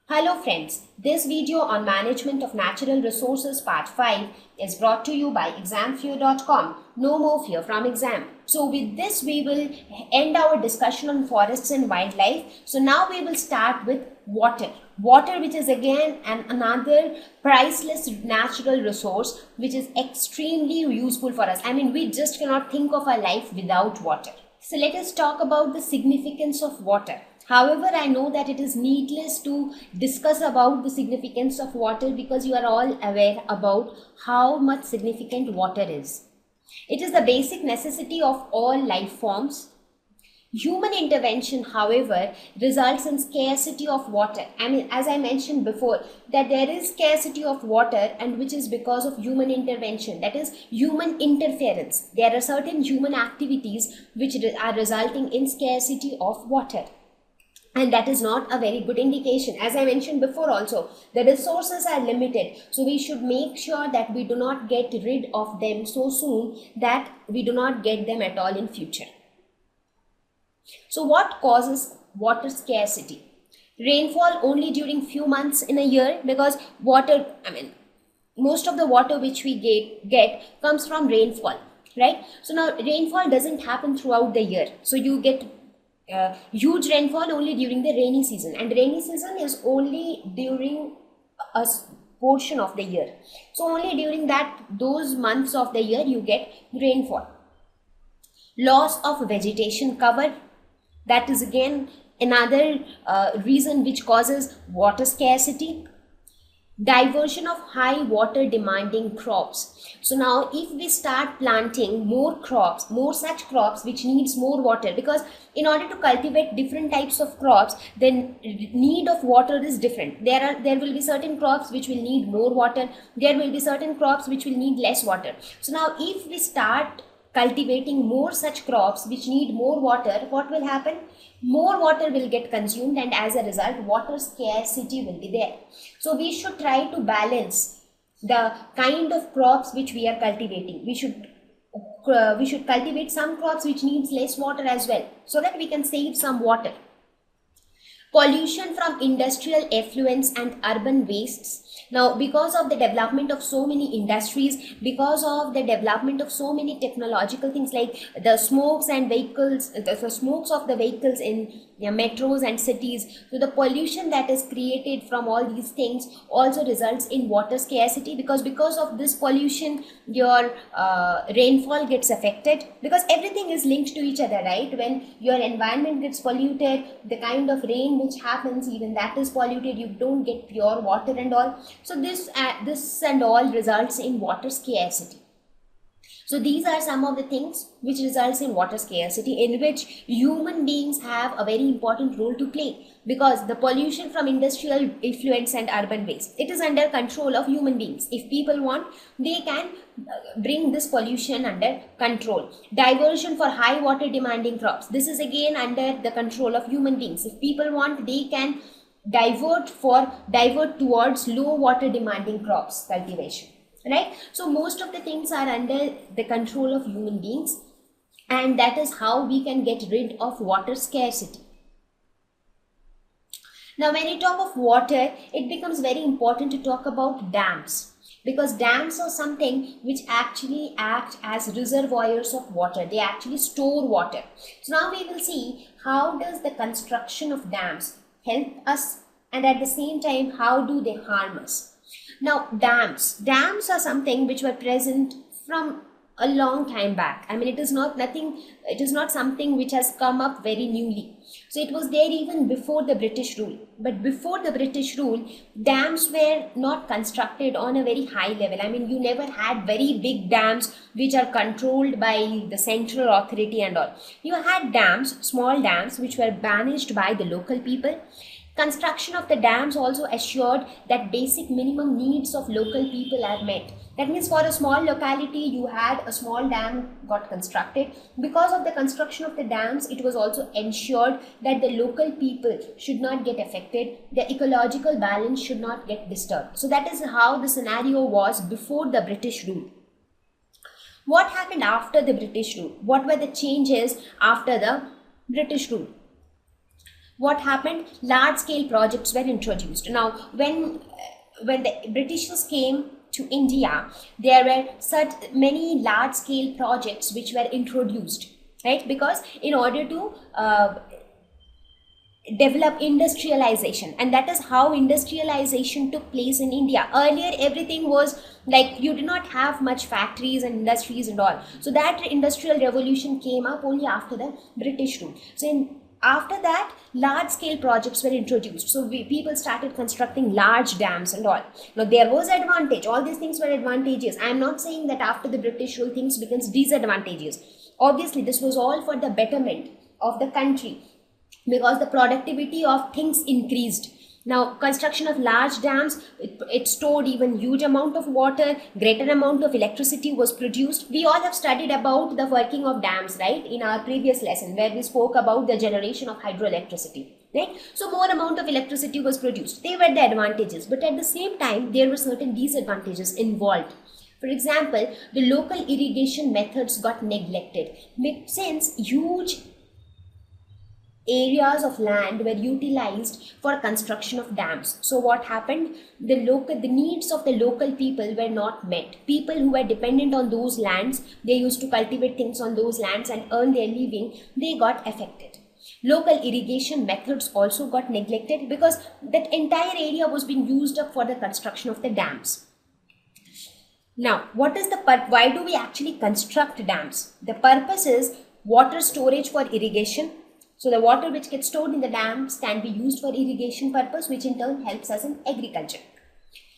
Hello friends, this video on management of natural resources part 5 is brought to you by examfear.com. No more fear from exam. So with this we will end our discussion on forests and wildlife. So now we will start with water. Water, which is again another priceless natural resource which is extremely useful for us. I mean, we just cannot think of our life without water. So let us talk about the significance of water. However, I know that it is needless to discuss about the significance of water because you are all aware about how much significant water is. It is the basic necessity of all life forms. Human intervention, however, results in scarcity of water. I mean, as I mentioned before, that there is scarcity of water, and which is because of human intervention, that is human interference. There are certain human activities which are resulting in scarcity of water. And that is not a very good indication. As I mentioned before also, the resources are limited. So we should make sure that we do not get rid of them so soon that we do not get them at all in future. So what causes water scarcity? Rainfall only during few months in a year, because water, most of the water which we get comes from rainfall, right? So now rainfall doesn't happen throughout the year. So you get huge rainfall only during the rainy season, and rainy season is only during a portion of the year. So only during those months of the year you get rainfall. Loss of vegetation cover, that is again another reason which causes water scarcity. Diversion of high water demanding crops. So now if we start planting more crops, more such crops which needs more water, because in order to cultivate different types of crops, then need of water is different. There will be certain crops which will need more water, there will be certain crops which will need less water. So now if we start cultivating more such crops which need more water, what will happen? More water will get consumed, and as a result water scarcity will be there. So we should try to balance the kind of crops which we are cultivating. We should cultivate some crops which needs less water as well, so that we can save some water. Pollution from industrial effluents and urban wastes. Now, because of the development of so many industries, because of the development of so many technological things like the smokes and vehicles, the smokes of the vehicles in metros and cities, so the pollution that is created from all these things also results in water scarcity, because of this pollution your rainfall gets affected, because everything is linked to each other, right? When your environment gets polluted, the kind of rain which happens, even that is polluted, you don't get pure water and all. So this and all results in water scarcity. So these are some of the things which results in water scarcity, in which human beings have a very important role to play, because the pollution from industrial effluents and urban waste, it is under control of human beings. If people want, they can bring this pollution under control. Diversion for high water demanding crops, this is again under the control of human beings. If people want, they can divert towards low water demanding crops cultivation, right? So most of the things are under the control of human beings, and that is how we can get rid of water scarcity. Now when you talk of water, it becomes very important to talk about dams, because dams are something which actually act as reservoirs of water. They actually store water. So now we will see how does the construction of dams help us, and at the same time how do they harm us. Now dams are something which were present from a long time back. I mean, it is not something which has come up very newly. So it was there even before the British rule. But before the British rule, dams were not constructed on a very high level. I mean, you never had very big dams which are controlled by the central authority and all. You had dams, small dams, which were managed by the local people. Construction of the dams also assured that basic minimum needs of local people are met. That means for a small locality, you had a small dam got constructed. Because of the construction of the dams, it was also ensured that the local people should not get affected. The ecological balance should not get disturbed. So that is how the scenario was before the British rule. What happened after the British rule? What were the changes after the British rule? what happened? Large scale projects were introduced. Now when the Britishers came to India, there were such many large scale projects which were introduced, right? Because in order to develop industrialization, and that is how industrialization took place in India. Earlier everything was like, you did not have much factories and industries and all, so that industrial revolution came up only after the British rule. So after that, large scale projects were introduced, so people started constructing large dams and all. Now there was advantage, all these things were advantages. I am not saying that after the British rule things becomes disadvantageous. Obviously this was all for the betterment of the country, because the productivity of things increased. Now construction of large dams, it stored even huge amount of water, greater amount of electricity was produced. We all have studied about the working of dams, right, in our previous lesson where we spoke about the generation of hydroelectricity, right? So more amount of electricity was produced. They were the advantages, but at the same time there were certain disadvantages involved. For example, the local irrigation methods got neglected since huge areas of land were utilized for construction of dams. So what happened? The needs of the local people were not met. People who were dependent on those lands, they used to cultivate things on those lands and earn their living, they got affected. Local irrigation methods also got neglected because that entire area was being used up for the construction of the dams. Now, what is why do we actually construct dams? The purpose is water storage for irrigation. So the water which gets stored in the dams can be used for irrigation purpose, which in turn helps us in agriculture.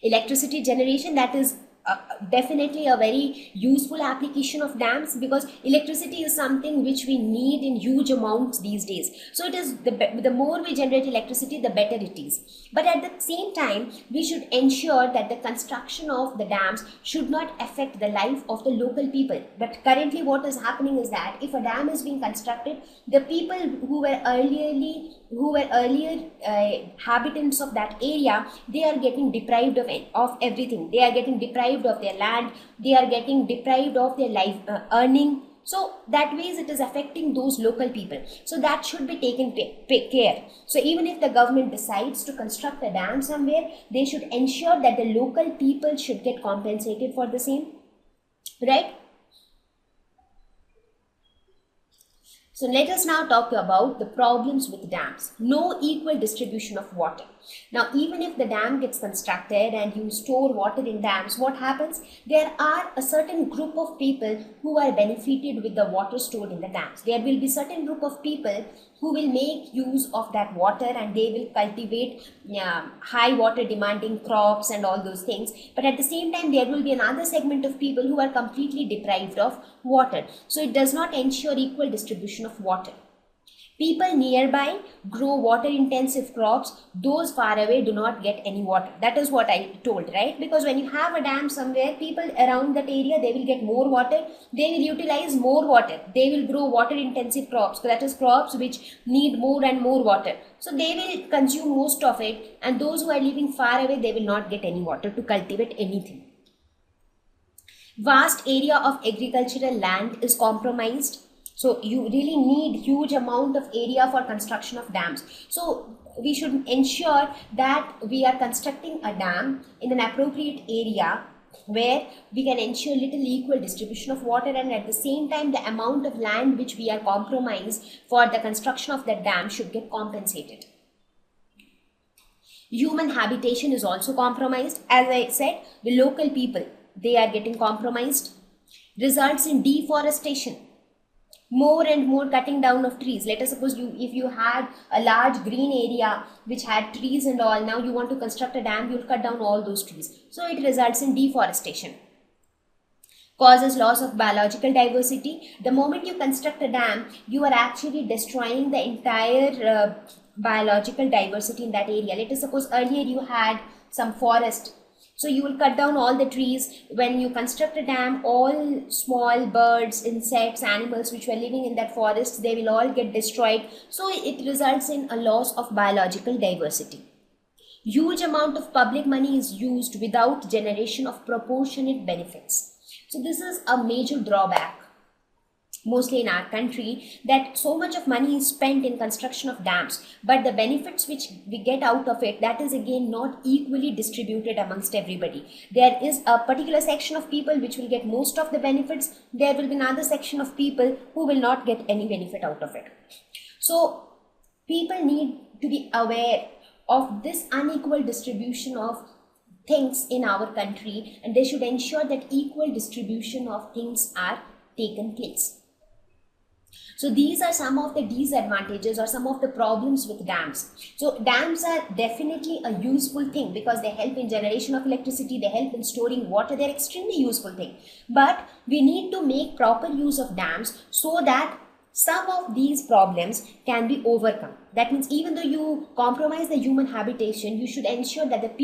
Electricity generation, that is definitely a very useful application of dams, because electricity is something which we need in huge amounts these days. So it is the more we generate electricity, the better it is. But at the same time, we should ensure that the construction of the dams should not affect the life of the local people. But currently what is happening is that if a dam is being constructed, the people who were earlier habitants of that area, they are getting deprived of everything. They are getting deprived of their land, they are getting deprived of their life earning. So that ways it is affecting those local people. So that should be taken care. So even if the government decides to construct a dam somewhere, they should ensure that the local people should get compensated for the same, right? So let us now talk about the problems with dams. No equal distribution of water. Now, even if the dam gets constructed and you store water in dams, what happens? There are a certain group of people who are benefited with the water stored in the dams. There will be certain group of people who will make use of that water and they will cultivate high water demanding crops and all those things. But at the same time, there will be another segment of people who are completely deprived of water. So it does not ensure equal distribution of water. People nearby grow water intensive crops, those far away do not get any water. That is what I told, right? Because when you have a dam somewhere, people around that area, they will get more water, they will utilize more water, they will grow water intensive crops, that is crops which need more and more water. So they will consume most of it, and those who are living far away, they will not get any water to cultivate anything. Vast area of agricultural land is compromised. So you really need huge amount of area for construction of dams. So we should ensure that we are constructing a dam in an appropriate area where we can ensure little equal distribution of water, and at the same time the amount of land which we are compromised for the construction of that dam should get compensated. Human habitation is also compromised. As I said, the local people, they are getting compromised. Results in deforestation. More and more cutting down of trees. Let us suppose if you had a large green area which had trees and all, now you want to construct a dam, you'll cut down all those trees. So it results in deforestation. Causes loss of biological diversity. The moment you construct a dam, you are actually destroying the entire biological diversity in that area. Let us suppose earlier you had some forest. So you will cut down all the trees. When you construct a dam, all small birds, insects, animals which were living in that forest, they will all get destroyed. So it results in a loss of biological diversity. Huge amount of public money is used without generation of proportionate benefits. So this is a major drawback. mostly in our country, that so much of money is spent in construction of dams, but the benefits which we get out of it, that is again not equally distributed amongst everybody. There is a particular section of people which will get most of the benefits. There will be another section of people who will not get any benefit out of it. So people need to be aware of this unequal distribution of things in our country, and they should ensure that equal distribution of things are taken place. So these are some of the disadvantages or some of the problems with dams. So dams are definitely a useful thing because they help in generation of electricity, they help in storing water, they're extremely useful thing. But we need to make proper use of dams so that some of these problems can be overcome. That means even though you compromise the human habitation, you should ensure that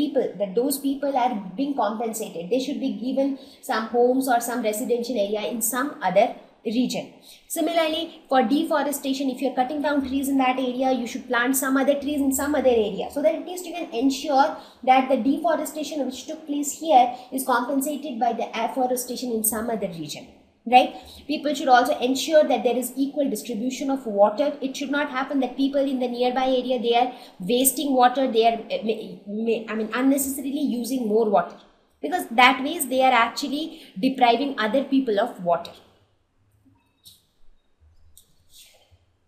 those people are being compensated. They should be given some homes or some residential area in some other region. Similarly, for deforestation, if you're cutting down trees in that area, you should plant some other trees in some other area, so that at least you can ensure that the deforestation which took place here is compensated by the afforestation in some other region. Right? People should also ensure that there is equal distribution of water. It should not happen that people in the nearby area, they are wasting water, they are unnecessarily using more water, because that ways they are actually depriving other people of water.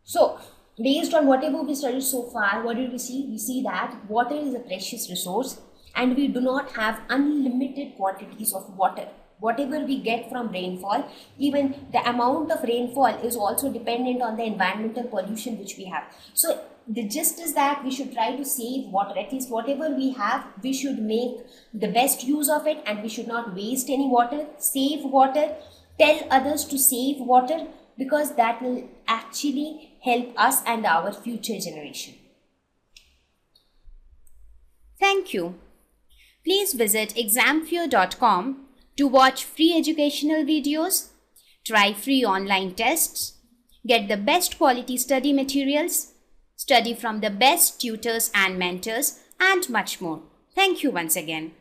So based on whatever we studied so far, what did we see? We see that water is a precious resource and we do not have unlimited quantities of water. Whatever we get from rainfall, even the amount of rainfall is also dependent on the environmental pollution which we have. So the gist is that we should try to save water. At least whatever we have, we should make the best use of it and we should not waste any water. Save water, tell others to save water, because that will actually help us and our future generation. Thank you. Please visit examfear.com to watch free educational videos, try free online tests, get the best quality study materials, study from the best tutors and mentors, and much more. Thank you once again.